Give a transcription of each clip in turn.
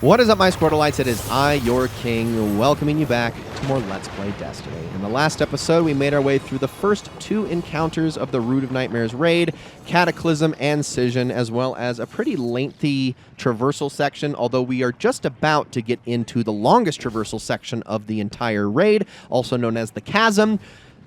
What is up, my Squirtleites? It is I, your king, welcoming you back to more Let's Play Destiny. In the last episode, we made our way through the first two encounters of the Root of Nightmares raid, Cataclysm and Scission, as well as a pretty lengthy traversal section, although we are just about to get into the longest traversal section of the entire raid, also known as the Chasm.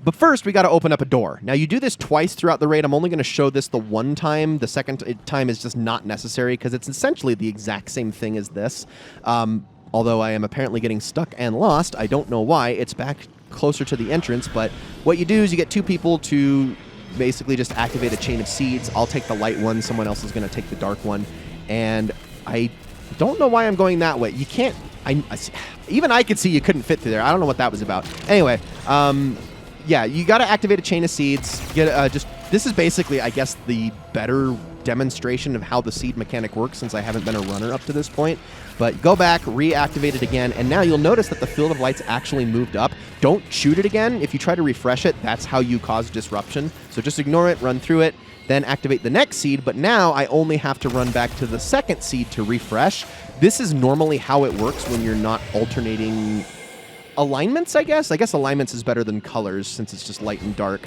But first, we got to open up a door. Now, you do this twice throughout the raid. I'm only going to show this the one time. The second time is just not necessary because it's essentially the exact same thing as this. Although I am apparently getting stuck and lost. I don't know why. It's back closer to the entrance, but what you do is you get two people to basically just activate a chain of seeds. I'll take the light one. Someone else is going to take the dark one. And I don't know why I'm going that way. You can't... even I could see you couldn't fit through there. I don't know what that was about. Anyway, yeah, you got to activate a chain of seeds. This is basically, I guess, the better demonstration of how the seed mechanic works since I haven't been a runner up to this point. But go back, reactivate it again, and now you'll notice that the field of light's actually moved up. Don't shoot it again. If you try to refresh it, that's how you cause disruption. So just ignore it, run through it, then activate the next seed. But now I only have to run back to the second seed to refresh. This is normally how it works when you're not alternating alignments, I guess. I guess alignments is better than colors since it's just light and dark.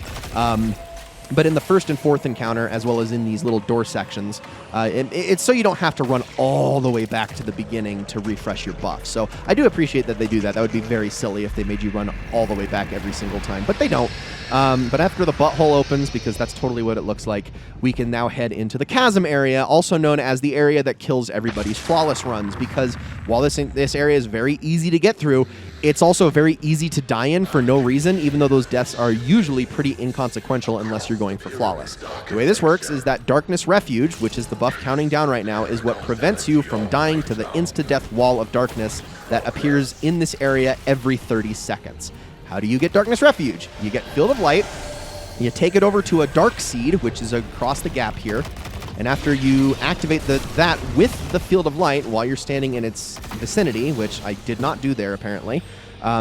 But in the first and fourth encounter, as well as in these little door sections, it's so you don't have to run all the way back to the beginning to refresh your buff. So I do appreciate that they do that. That would be very silly if they made you run all the way back every single time, but they don't. But after the butthole opens, because that's totally what it looks like, we can now head into the Chasm area, also known as the area that kills everybody's flawless runs, because while this area is very easy to get through, it's also very easy to die in for no reason, even though those deaths are usually pretty inconsequential unless you're going for flawless. The way this works is that Darkness Refuge, which is the buff counting down right now, is what prevents you from dying to the insta-death wall of darkness that appears in this area every 30 seconds. How do you get Darkness Refuge? You get Field of Light, you take it over to a Dark Seed, which is across the gap here, and after you activate that with the Field of Light while you're standing in its vicinity, which I did not do there apparently,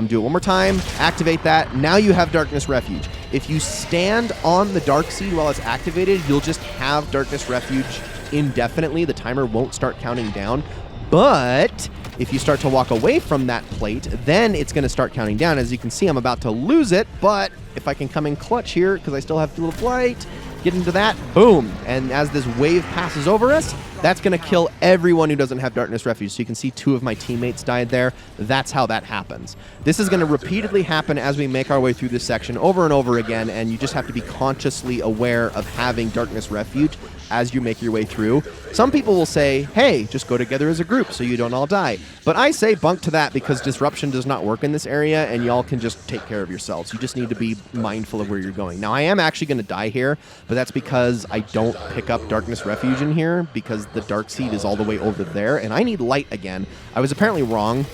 do it one more time, activate that, now you have Darkness Refuge. If you stand on the Dark Seed while it's activated, you'll just have Darkness Refuge indefinitely. The timer won't start counting down, but if you start to walk away from that plate, then it's going to start counting down. As you can see, I'm about to lose it, but if I can come in clutch here, because I still have Field of Light, get into that, boom. And as this wave passes over us, that's going to kill everyone who doesn't have Darkness Refuge. So you can see two of my teammates died there. That's how that happens. This is going to repeatedly happen as we make our way through this section over and over again, and you just have to be consciously aware of having Darkness Refuge as you make your way through. Some people will say, hey, just go together as a group so you don't all die. But I say bunk to that because disruption does not work in this area, and y'all can just take care of yourselves. You just need to be mindful of where you're going. Now, I am actually going to die here, but that's because I don't pick up Darkness Refuge in here because the Dark Seed is all the way over there, and I need light again. I was apparently wrong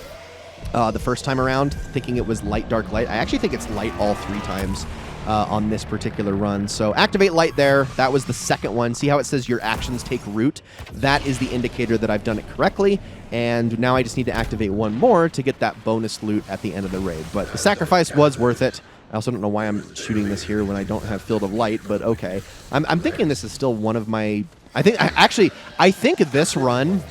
the first time around, thinking it was light, dark, light. I actually think it's light all three times on this particular run. So activate light there. That was the second one. See how it says your actions take root? That is the indicator that I've done it correctly, and now I just need to activate one more to get that bonus loot at the end of the raid. But the sacrifice was worth it. I also don't know why I'm shooting this here when I don't have Field of Light, but okay. I'm thinking this is still one of my... I think this run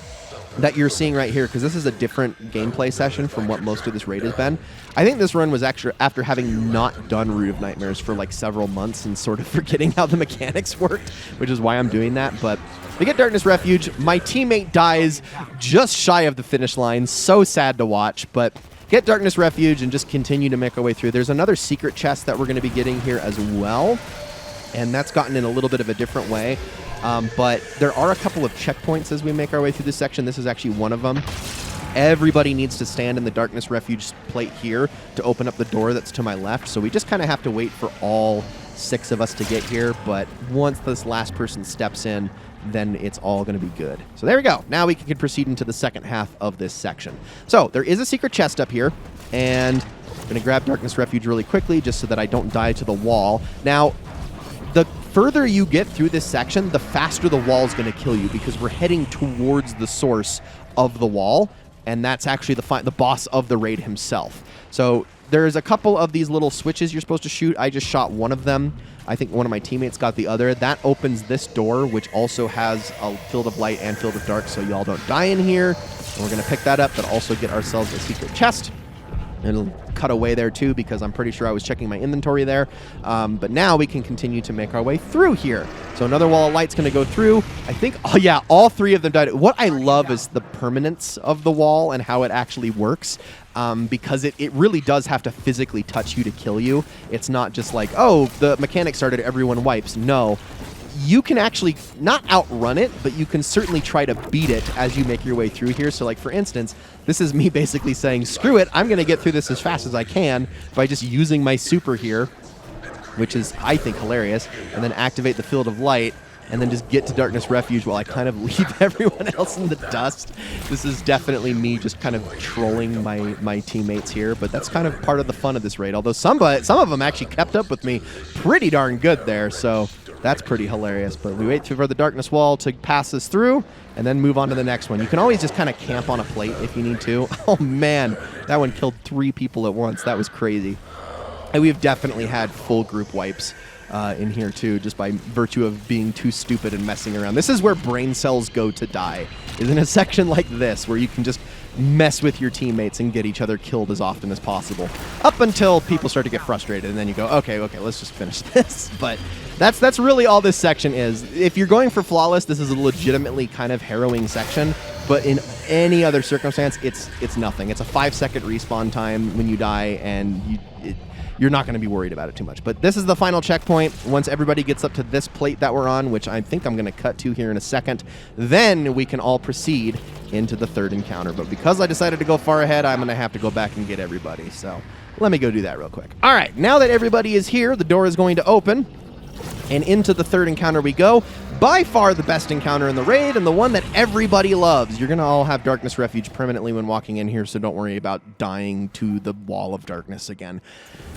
that you're seeing right here, because this is a different gameplay session from what most of this raid has been. I think this run was actually after having not done Root of Nightmares for like several months and sort of forgetting how the mechanics worked, which is why I'm doing that. But we get Darkness Refuge. My teammate dies just shy of the finish line. So sad to watch, but get Darkness Refuge and just continue to make our way through. There's another secret chest that we're going to be getting here as well, and that's gotten in a little bit of a different way. But there are a couple of checkpoints as we make our way through this section. This is actually one of them. Everybody needs to stand in the Darkness Refuge plate here to open up the door that's to my left. So we just kind of have to wait for all 6 of us to get here. But once this last person steps in, then it's all going to be good. So there we go. Now we can proceed into the second half of this section. So there is a secret chest up here, and I'm going to grab Darkness Refuge really quickly just so that I don't die to the wall. Now, the further you get through this section, the faster the wall is going to kill you because we're heading towards the source of the wall, and that's actually the boss of the raid himself. So there's a couple of these little switches you're supposed to shoot. I just shot one of them. I think one of my teammates got the other. That opens this door, which also has a field of light and field of dark, so y'all don't die in here. And we're going to pick that up, but also get ourselves a secret chest. It'll cut away there too, because I'm pretty sure I was checking my inventory there. But now we can continue to make our way through here. So another wall of light's going to go through. I think, oh yeah, all three of them died. What I love is the permanence of the wall and how it actually works. Because it really does have to physically touch you to kill you. It's not just like, oh, the mechanic started, everyone wipes. No. You can actually not outrun it, but you can certainly try to beat it as you make your way through here. So like, for instance, this is me basically saying, screw it, I'm going to get through this as fast as I can by just using my super here, which is, I think, hilarious, and then activate the field of light, and then just get to Darkness Refuge while I kind of leave everyone else in the dust. This is definitely me just kind of trolling my teammates here, but that's kind of part of the fun of this raid, although some of them actually kept up with me pretty darn good there, so that's pretty hilarious. But we wait for the darkness wall to pass us through and then move on to the next one. You can always just kind of camp on a plate if you need to. Oh man, that one killed 3 people at once. That was crazy. And we've definitely had full group wipes in here too, just by virtue of being too stupid and messing around. This is where brain cells go to die, is in a section like this where you can just mess with your teammates and get each other killed as often as possible, up until people start to get frustrated, and then you go, okay, let's just finish this. But that's really all this section is. If you're going for flawless, this is a legitimately kind of harrowing section, but in any other circumstance, it's nothing. It's a 5-second respawn time when you die, and you're not going to be worried about it too much. But this is the final checkpoint. Once everybody gets up to this plate that we're on, which I think I'm going to cut to here in a second, then we can all proceed into the third encounter. But because I decided to go far ahead, I'm going to have to go back and get everybody. So let me go do that real quick. All right, now that everybody is here, the door is going to open, and into the third encounter we go. By far the best encounter in the raid, and the one that everybody loves. You're going to all have Darkness Refuge permanently when walking in here, so don't worry about dying to the Wall of Darkness again.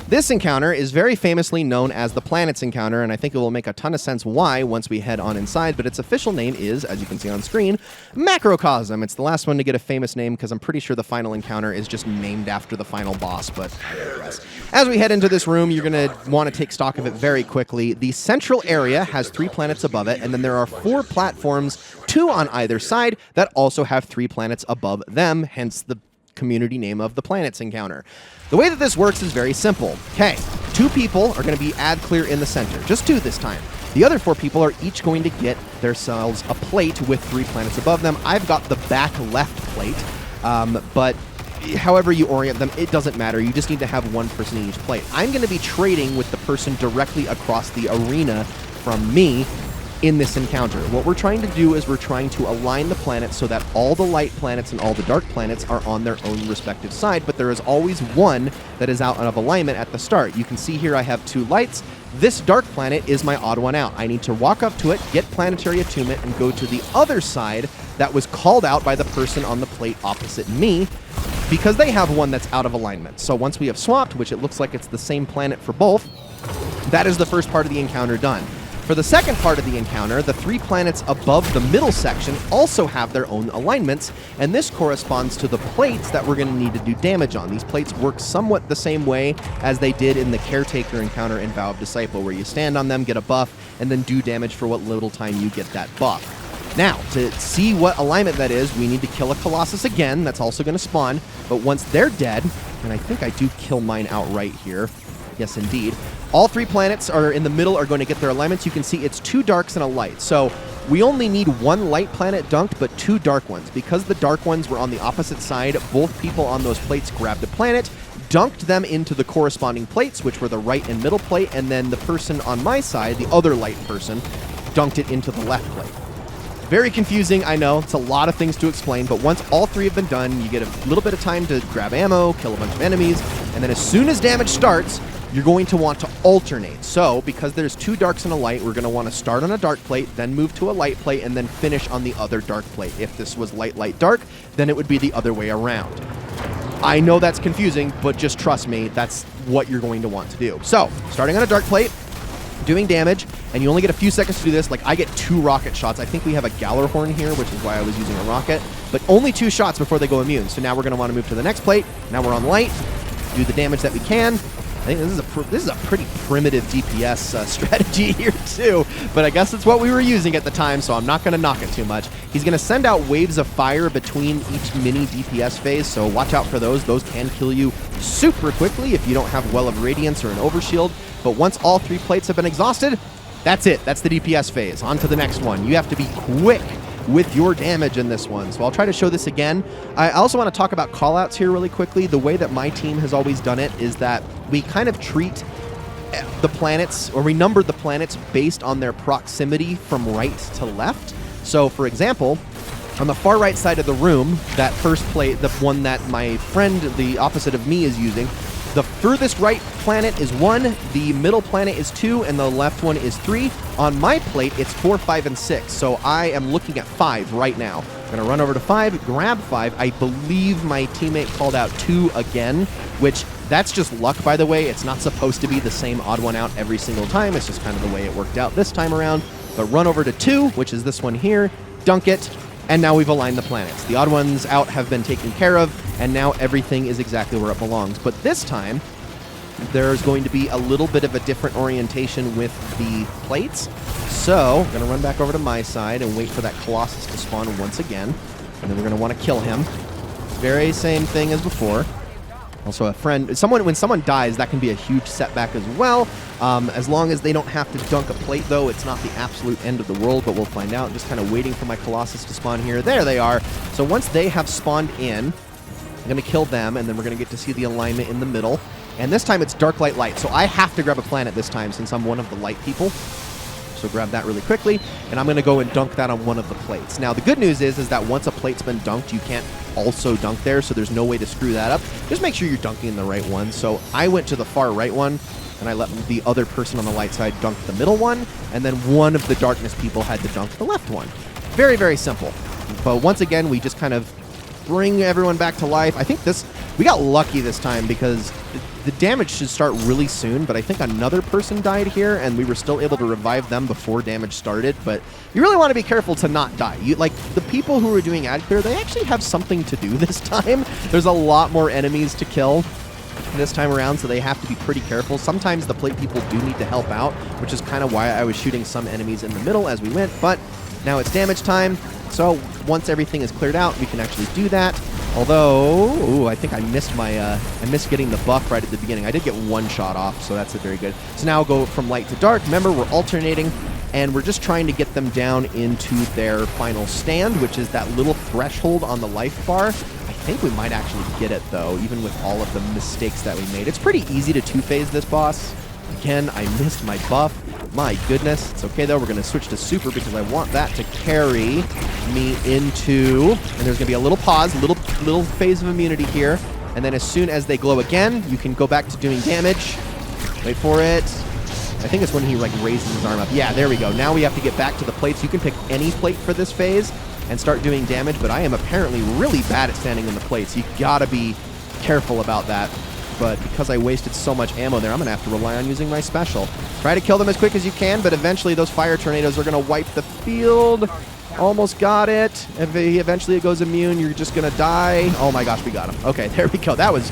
This encounter is very famously known as the Planets Encounter, and I think it will make a ton of sense why once we head on inside, but its official name is, as you can see on screen, Macrocosm. It's the last one to get a famous name, because I'm pretty sure the final encounter is just named after the final boss, but I digress. As we head into this room, you're going to want to take stock of it very quickly. The central area has 3 planets above it, and then there are 4 platforms, 2 on either side, that also have 3 planets above them, hence the community name of the Planets Encounter. The way that this works is very simple. Okay, 2 people are going to be ad clear in the center, just 2 this time. The other 4 people are each going to get themselves a plate with 3 planets above them. I've got the back left plate, but however you orient them, it doesn't matter. You just need to have 1 person in each plate. I'm going to be trading with the person directly across the arena from me in this encounter. What we're trying to do is we're trying to align the planets so that all the light planets and all the dark planets are on their own respective side, but there is always one that is out of alignment at the start. You can see here I have 2 lights. This dark planet is my odd one out. I need to walk up to it, get planetary attunement, and go to the other side that was called out by the person on the plate opposite me, because they have one that's out of alignment. So once we have swapped, which it looks like it's the same planet for both, that is the first part of the encounter done. For the second part of the encounter, the 3 planets above the middle section also have their own alignments, and this corresponds to the plates that we're going to need to do damage on. These plates work somewhat the same way as they did in the Caretaker encounter in Vow of Disciple, where you stand on them, get a buff, and then do damage for what little time you get that buff. Now, to see what alignment that is, we need to kill a Colossus again. That's also going to spawn, but once they're dead, and I think I do kill mine outright here. Yes, indeed. All 3 planets are in the middle are going to get their alignments. You can see it's 2 darks and a light. So we only need 1 light planet dunked, but 2 dark ones. Because the dark ones were on the opposite side, both people on those plates grabbed a planet, dunked them into the corresponding plates, which were the right and middle plate, and then the person on my side, the other light person, dunked it into the left plate. Very confusing, I know. It's a lot of things to explain, but once all 3 have been done, you get a little bit of time to grab ammo, kill a bunch of enemies, and then as soon as damage starts, you're going to want to alternate. So, because there's 2 darks and a light, we're going to want to start on a dark plate, then move to a light plate, and then finish on the other dark plate. If this was light, light, dark, then it would be the other way around. I know that's confusing, but just trust me, that's what you're going to want to do. So, starting on a dark plate, doing damage, and you only get a few seconds to do this. Like, I get 2 rocket shots. I think we have a Gallarhorn here, which is why I was using a rocket, but only 2 shots before they go immune. So now we're going to want to move to the next plate. Now we're on light. do the damage that we can. I think this is a pretty primitive DPS strategy here too, but I guess it's what we were using at the time, so I'm not going to knock it too much. He's going to send out waves of fire between each mini DPS phase, so watch out for those. Those can kill you super quickly if you don't have Well of Radiance or an Overshield, but once all 3 plates have been exhausted, that's it. That's the DPS phase. On to the next one. You have to be quick with your damage in this one. So I'll try to show this again. I also want to talk about callouts here really quickly. The way that my team has always done it is that we kind of treat the planets, or we number the planets based on their proximity from right to left. So for example, on the far right side of the room, that first plate, the one that my friend, the opposite of me, is using, the furthest right planet is 1, the middle planet is 2, and the left one is 3. On my plate, it's 4, 5, and 6, so I am looking at 5 right now. I'm going to run over to 5, grab 5. I believe my teammate called out 2 again, which that's just luck, by the way. It's not supposed to be the same odd one out every single time. It's just kind of the way it worked out this time around. But run over to 2, which is this one here, dunk it, and now we've aligned the planets. The odd ones out have been taken care of, and now everything is exactly where it belongs. But this time, there's going to be a little bit of a different orientation with the plates. So, I'm going to run back over to my side and wait for that Colossus to spawn once again. And then we're going to want to kill him. Very same thing as before. Also a friend, when someone dies, that can be a huge setback as well. As long as they don't have to dunk a plate, though, it's not the absolute end of the world, but we'll find out. Just kind of waiting for my Colossus to spawn here. There they are. So once they have spawned in, I'm going to kill them, and then we're going to get to see the alignment in the middle. And this time it's dark, light, light. So I have to grab a planet this time since I'm one of the light people. So grab that really quickly, and I'm going to go and dunk that on one of the plates. Now, the good news is that once a plate's been dunked, you can't also dunk there, so there's no way to screw that up. Just make sure you're dunking in the right one. So I went to the far right one, and I let the other person on the light side dunk the middle one, and then one of the darkness people had to dunk the left one. Very, very simple. But once again, we just kind of bring everyone back to life. I think we got lucky this time because the damage should start really soon, but I think another person died here, and we were still able to revive them before damage started. But you really want to be careful to not die. Like, the people who are doing ad clear, they actually have something to do this time. There's a lot more enemies to kill this time around, so they have to be pretty careful. Sometimes the plate people do need to help out, which is kind of why I was shooting some enemies in the middle as we went, but now it's damage time. So once everything is cleared out, we can actually do that. Although, ooh, I think I missed getting the buff right at the beginning. I did get one shot off, so that's very good. So now I'll go from light to dark. Remember, we're alternating, and we're just trying to get them down into their final stand, which is that little threshold on the life bar. I think we might actually get it, though, even with all of the mistakes that we made. It's pretty easy to two-phase this boss. Again, I missed my buff. My goodness. It's okay, though. We're going to switch to super because I want that to carry me into... And there's going to be a little pause, a little phase of immunity here. And then as soon as they glow again, you can go back to doing damage. Wait for it. I think it's when he, like, raises his arm up. Yeah, there we go. Now we have to get back to the plates. You can pick any plate for this phase and start doing damage, but I am apparently really bad at standing in the plates. You gotta be careful about that. But because I wasted so much ammo there, I'm going to have to rely on using my special. Try to kill them as quick as you can, but eventually those fire tornadoes are going to wipe the field. Almost got it. If eventually it goes immune, you're just going to die. Oh my gosh, we got him. Okay, there we go. That was,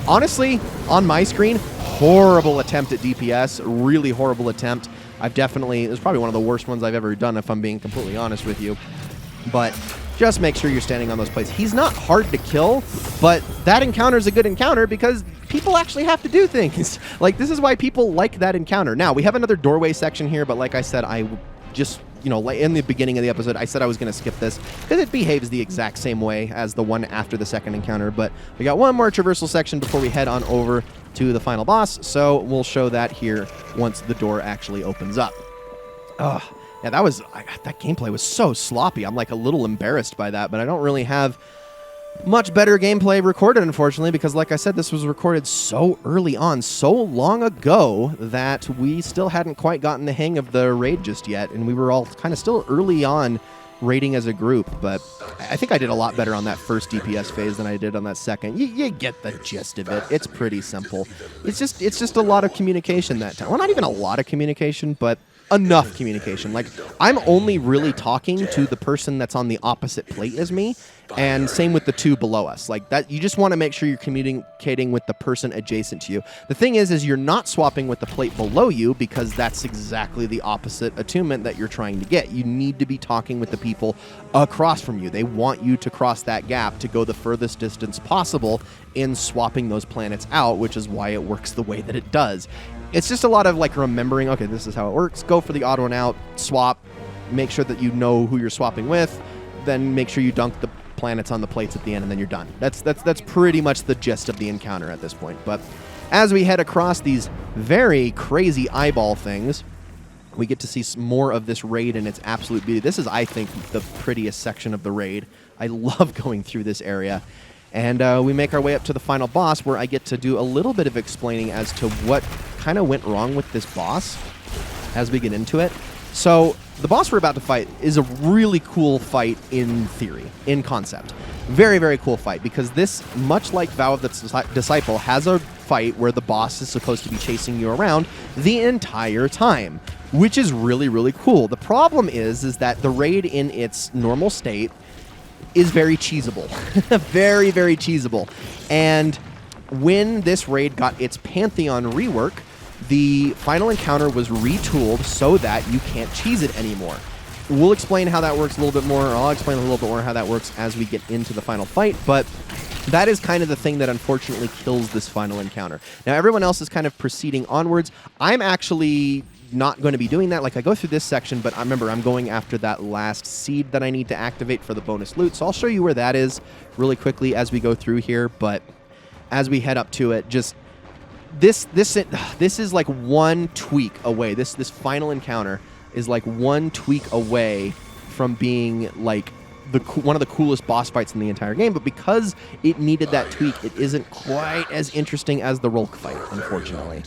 honestly, on my screen, horrible attempt at DPS. Really horrible attempt. It was probably one of the worst ones I've ever done, if I'm being completely honest with you. But just make sure you're standing on those plates. He's not hard to kill, but that encounter is a good encounter because people actually have to do things. Like, this is why people like that encounter. Now, we have another doorway section here, but like I said, I just, in the beginning of the episode, I said I was going to skip this because it behaves the exact same way as the one after the second encounter. But we got one more traversal section before we head on over to the final boss, so we'll show that here once the door actually opens up. Ugh. Yeah, that gameplay was so sloppy. I'm like a little embarrassed by that, but I don't really have much better gameplay recorded, unfortunately, because like I said, this was recorded so early on, so long ago, that we still hadn't quite gotten the hang of the raid just yet, and we were all kind of still early on raiding as a group, but I think I did a lot better on that first DPS phase than I did on that second. You get the gist of it. It's pretty simple. It's just a lot of communication that time. Well, not even a lot of communication, but enough communication. Like, I'm only really talking to the person that's on the opposite plate as me, And same with the two below us. Like that, you just want to make sure you're communicating with the person adjacent to you. The thing is you're not swapping with the plate below you because that's exactly the opposite attunement that you're trying to get. You need to be talking with the people across from you. They want you to cross that gap to go the furthest distance possible in swapping those planets out, which is why it works the way that it does. It's just a lot of like remembering, okay, this is how it works. Go for the odd one out, swap, make sure that you know who you're swapping with, then make sure you dunk the planets on the plates at the end, and then you're done. That's pretty much the gist of the encounter at this point. But as we head across these very crazy eyeball things, we get to see more of this raid in its absolute beauty. This is, I think, the prettiest section of the raid. I love going through this area. And we make our way up to the final boss, where I get to do a little bit of explaining as to what kind of went wrong with this boss as we get into it. So the boss we're about to fight is a really cool fight in theory, in concept. Very, very cool fight, because this, much like Vow of the Disciple, has a fight where the boss is supposed to be chasing you around the entire time, which is really, really cool. The problem is that the raid in its normal state is very cheesable. Very, very cheesable. And when this raid got its Pantheon rework, the final encounter was retooled so that you can't cheese it anymore. We'll explain how that works a little bit more, or I'll explain a little bit more how that works as we get into the final fight, but that is kind of the thing that unfortunately kills this final encounter. Now, everyone else is kind of proceeding onwards. I'm actually not going to be doing that. Like, I go through this section, but I remember I'm going after that last seed that I need to activate for the bonus loot, so I'll show you where that is really quickly as we go through here. But as we head up to it, just this is like one tweak away. This final encounter is like one tweak away from being like one of the coolest boss fights in the entire game, but because it needed that tweak, it isn't quite as interesting as the Rolk fight, unfortunately.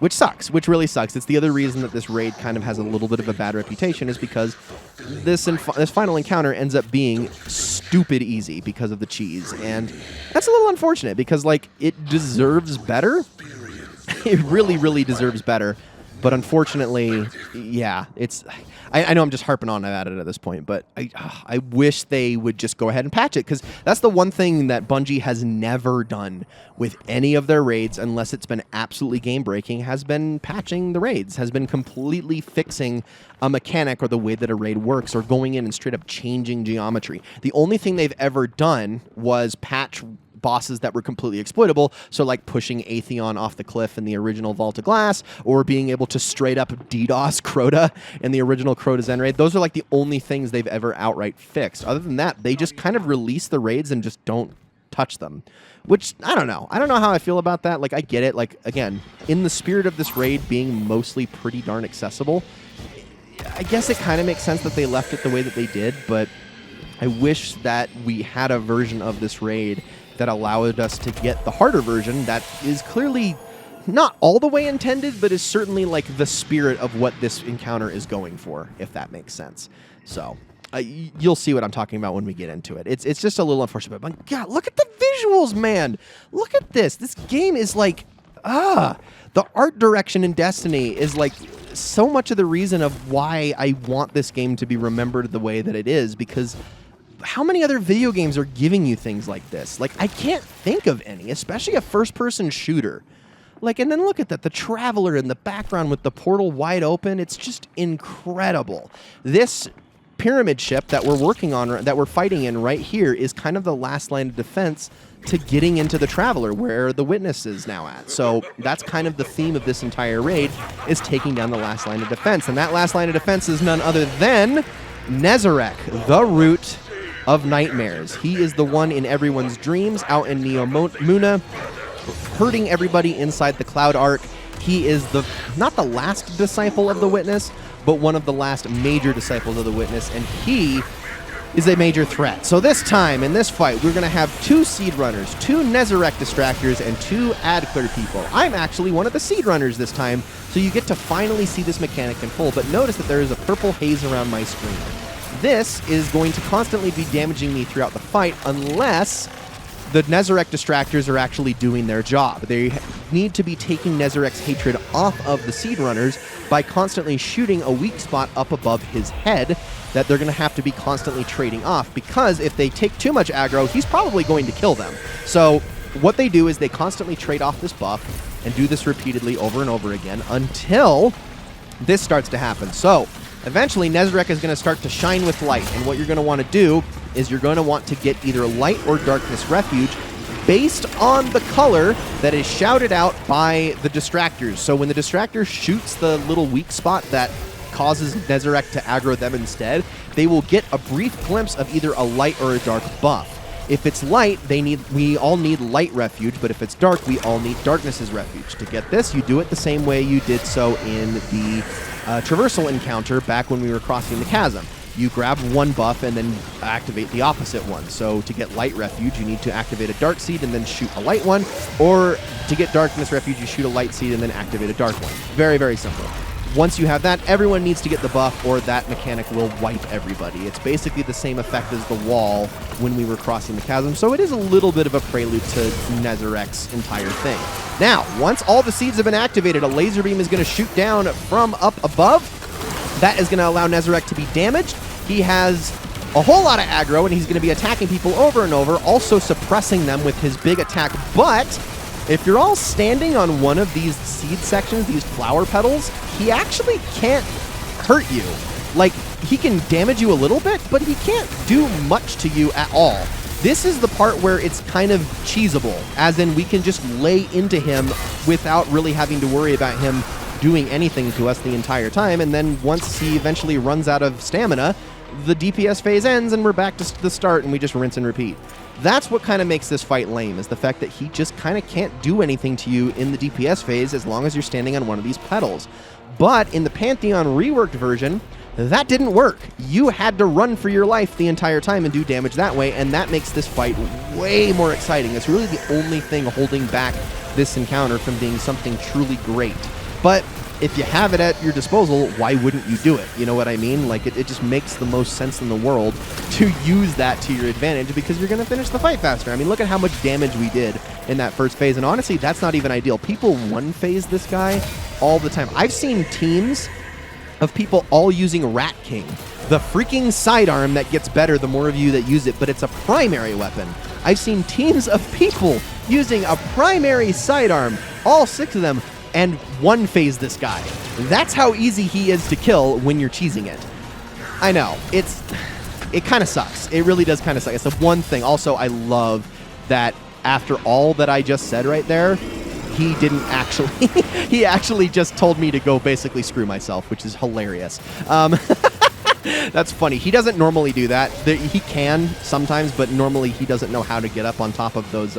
Which sucks, which really sucks. It's the other reason that this raid kind of has a little bit of a bad reputation, is because this final encounter ends up being stupid easy because of the cheese, and that's a little unfortunate because, like, it deserves better. It really, really deserves better. But unfortunately, yeah, I know I'm just harping on about it at this point, but I wish they would just go ahead and patch it, because that's the one thing that Bungie has never done with any of their raids, unless it's been absolutely game-breaking, has been patching the raids, has been completely fixing a mechanic or the way that a raid works, or going in and straight up changing geometry. The only thing they've ever done was patch bosses that were completely exploitable, so like pushing Atheon off the cliff in the original Vault of Glass, or being able to straight up DDoS Crota in the original Crota Zen raid. Those are like the only things they've ever outright fixed. Other than that, they just kind of release the raids and just don't touch them, which I don't know. I don't know how I feel about that. Like, I get it. Like, again, in the spirit of this raid being mostly pretty darn accessible, I guess it kind of makes sense that they left it the way that they did, but I wish that we had a version of this raid that allowed us to get the harder version that is clearly not all the way intended, but is certainly like the spirit of what this encounter is going for, if that makes sense. So you'll see what I'm talking about when we get into it. It's just a little unfortunate, but God, look at the visuals, man. Look at this. This game is like, the art direction in Destiny is like so much of the reason of why I want this game to be remembered the way that it is, because how many other video games are giving you things like this? Like, I can't think of any, especially a first-person shooter. Like, and then look at that, the Traveler in the background with the portal wide open. It's just incredible. This pyramid ship that we're working on, that we're fighting in right here, is kind of the last line of defense to getting into the Traveler, where the Witness is now at. So that's kind of the theme of this entire raid, is taking down the last line of defense. And that last line of defense is none other than Nezarec, the root of nightmares. He is the one in everyone's dreams out in Neomuna, hurting everybody inside the Cloud Ark. He is not the last disciple of the Witness, but one of the last major disciples of the Witness, and he is a major threat. So this time, in this fight, we're going to have 2 Seed Runners, 2 Nezarec Distractors, and 2 Adcler people. I'm actually one of the Seed Runners this time, so you get to finally see this mechanic in full, but notice that there is a purple haze around my screen. This is going to constantly be damaging me throughout the fight unless the Nezarec Distractors are actually doing their job. They need to be taking Nezarec's hatred off of the Seed Runners by constantly shooting a weak spot up above his head that they're going to have to be constantly trading off, because if they take too much aggro, he's probably going to kill them. So what they do is they constantly trade off this buff and do this repeatedly over and over again until this starts to happen. So eventually Nezarec is going to start to shine with light, and what you're going to want to do is you're going to want to get either light or darkness refuge based on the color that is shouted out by the distractors. So when the distractor shoots the little weak spot that causes Nezarec to aggro them instead, they will get a brief glimpse of either a light or a dark buff. If it's light, we all need light refuge, but if it's dark, we all need darkness's refuge. To get this, you do it the same way you did so in the traversal encounter back when we were crossing the chasm. You grab one buff and then activate the opposite one. So to get light refuge, you need to activate a dark seed and then shoot a light one, or to get darkness refuge, you shoot a light seed and then activate a dark one. Very, very simple. Once you have that, everyone needs to get the buff, or that mechanic will wipe everybody. It's basically the same effect as the wall when we were crossing the chasm, so it is a little bit of a prelude to Nezarec's entire thing. Now, once all the seeds have been activated, a laser beam is going to shoot down from up above. That is going to allow Nezarec to be damaged. He has a whole lot of aggro, and he's going to be attacking people over and over, also suppressing them with his big attack. But if you're all standing on one of these seed sections, these flower petals, he actually can't hurt you. Like, he can damage you a little bit, but he can't do much to you at all. This is the part where it's kind of cheesable, as in we can just lay into him without really having to worry about him doing anything to us the entire time, and then once he eventually runs out of stamina, the DPS phase ends and we're back to the start and we just rinse and repeat. That's what kind of makes this fight lame, is the fact that he just kind of can't do anything to you in the DPS phase as long as you're standing on one of these petals. But in the Pantheon reworked version, that didn't work. You had to run for your life the entire time and do damage that way, and that makes this fight way more exciting. It's really the only thing holding back this encounter from being something truly great. But if you have it at your disposal, why wouldn't you do it? You know what I mean? Like, it just makes the most sense in the world to use that to your advantage, because you're going to finish the fight faster. I mean, look at how much damage we did in that first phase, and honestly, that's not even ideal. People one-phase this guy all the time. I've seen teams of people all using Rat King, the freaking sidearm that gets better the more of you that use it, but it's a primary weapon. I've seen teams of people using a primary sidearm, all 6 of them, and one-phase this guy. That's how easy he is to kill when you're cheesing it. I know, it kind of sucks. It really does kind of suck. It's the one thing. Also, I love that after all that I just said right there, he didn't actually, he actually just told me to go basically screw myself, which is hilarious. That's funny. He doesn't normally do that. He can sometimes, but normally he doesn't know how to get up on top of those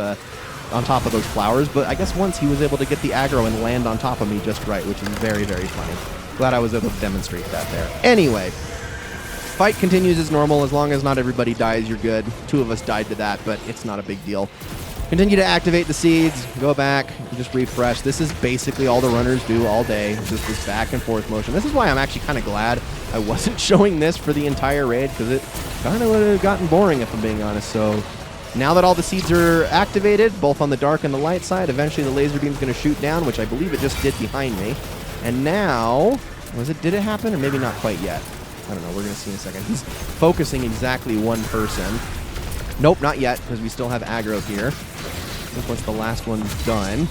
flowers, but I guess once he was able to get the aggro and land on top of me just right, which is very, very funny. Glad I was able to demonstrate that there. Anyway, fight continues as normal. As long as not everybody dies, you're good. 2 of us died to that, but it's not a big deal. Continue to activate the seeds, go back, just refresh. This is basically all the runners do all day, just this back and forth motion. This is why I'm actually kind of glad I wasn't showing this for the entire raid, because it kind of would have gotten boring if I'm being honest. So now that all the seeds are activated, both on the dark and the light side, eventually the laser beam is going to shoot down, which I believe it just did behind me. And now, did it happen, or maybe not quite yet? I don't know, we're going to see in a second. He's focusing exactly one person. Nope, not yet, because we still have aggro here. Once the last one's done.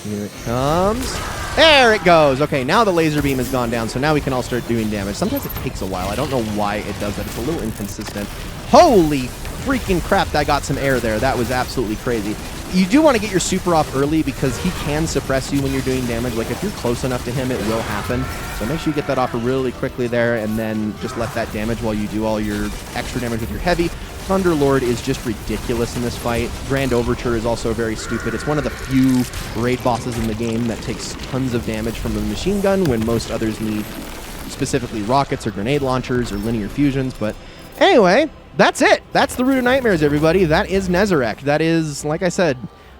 Here it comes. There it goes. Okay, now the laser beam has gone down, so now we can all start doing damage. Sometimes it takes a while. I don't know why it does that. It's a little inconsistent. Holy freaking crap, that got some air there. That was absolutely crazy. You do want to get your super off early, because he can suppress you when you're doing damage. Like, if you're close enough to him, it will happen. So make sure you get that off really quickly there, and then just let that damage while you do all your extra damage with your heavy. Thunderlord is just ridiculous in this fight. Grand Overture is also very stupid. It's one of the few raid bosses in the game that takes tons of damage from the machine gun, when most others need specifically rockets or grenade launchers or linear fusions. But anyway, that's it. That's the Root of Nightmares, everybody. That is Nezarec. That is, like I said,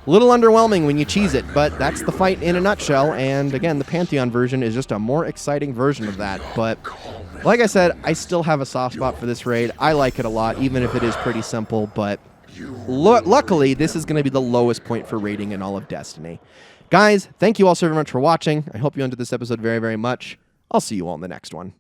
a little underwhelming when you cheese it, but that's the fight in a nutshell. And again, the Pantheon version is just a more exciting version of that. But like I said, I still have a soft spot for this raid. I like it a lot, even if it is pretty simple. But luckily, this is going to be the lowest point for raiding in all of Destiny. Guys, thank you all so very much for watching. I hope you enjoyed this episode very, very much. I'll see you all in the next one.